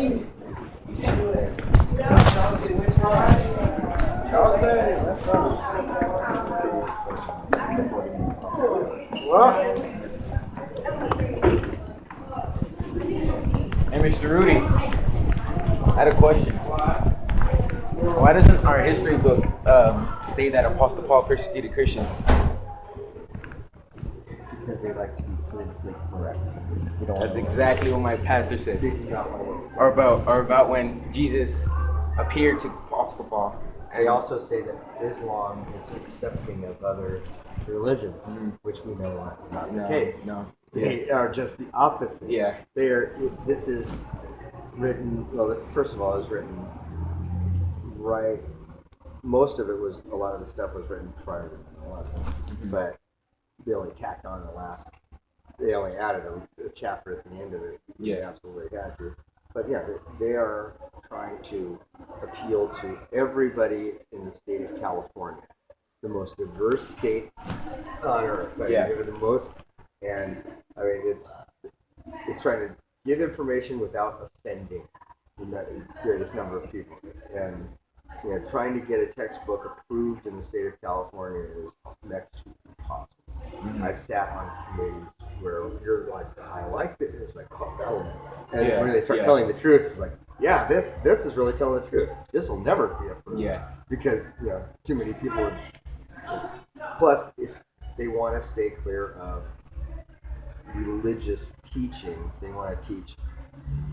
Hey, Mr. Rudy, I had a question. Why doesn't our history book say that Apostle Paul persecuted Christians? Because they like to be politically correct. You don't That's want to exactly what my pastor said. They do not want to work. Or about when Jesus appeared to Apostle Paul. They also say that Islam is accepting of other religions, which we know is not the case. No. They are just the opposite. Yeah. They are. This is written. Well, first of all, it was written right. Most of it was. A lot of the stuff was written prior to 9/11, but they only tacked on the last. They only added a chapter at the end of it. Yeah, they absolutely had to. But yeah, they are trying to appeal to everybody in the state of California, the most diverse state on earth. Yeah. They're the most, and I mean it's trying to give information without offending the greatest number of people, and trying to get a textbook approved in the state of California is next to impossible. I've sat on committees where you're like, I like this. It's like, oh no. And when they start telling the truth, it's like, yeah, this is really telling the truth. This will never be approved. Yeah. Because too many people. Plus, they want to stay clear of religious teachings. They want to teach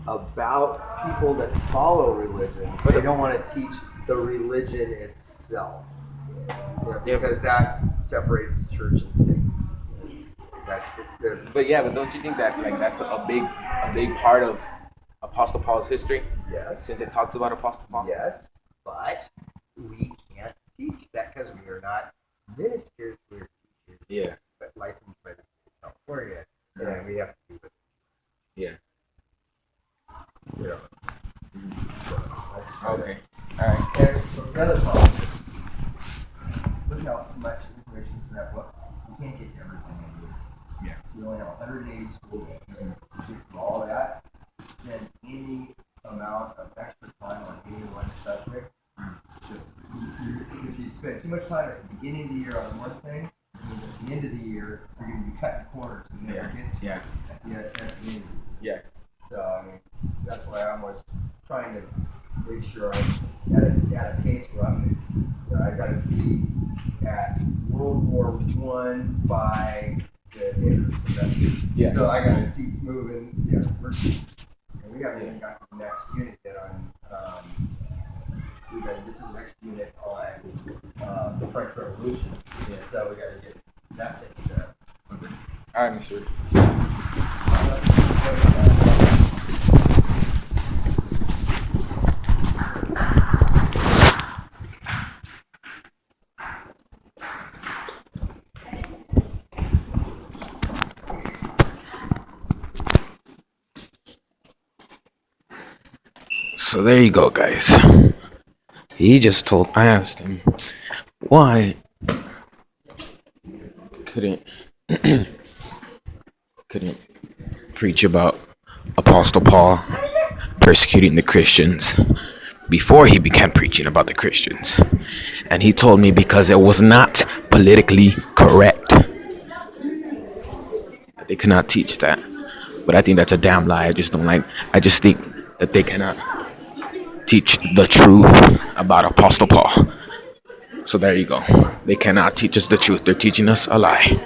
about people that follow religions. But they don't want to teach the religion itself. Because that separates church and state. But don't you think that that's a big part of Apostle Paul's history? Yes. Since it talks about Apostle Paul? Yes, but we can't teach that because we are not ministers, we're teachers. Yeah. But licensed by the state of California, and we have to do it. Yeah. Okay. All right. And the other problem is, look how much information is in that book. You can't get to everything in here. Yeah. We only have 180 school days. And you get through all that, spend any amount of extra time on any one subject. Just if you spend too much time at the beginning of the year on one thing, at the end of the year, you're going to be cutting corners and never get to it at the end of the year. Yeah. So, I mean, that's why I'm always trying to make sure I'm at a pace where I've got to be at World War I by the end of the semester. Yeah. So I got to keep moving. And we haven't even got to the next unit yet on. We got to get to the next unit on the French Revolution. Yeah. So we got to get that taken care of. Okay. All right, Mr. So there you go, guys. I asked him why couldn't preach about Apostle Paul persecuting the Christians before he began preaching about the Christians. And he told me because it was not politically correct. They cannot teach that. But I think that's a damn lie. I just think that they cannot teach the truth about Apostle Paul. So there you go. They cannot teach us the truth. They're teaching us a lie.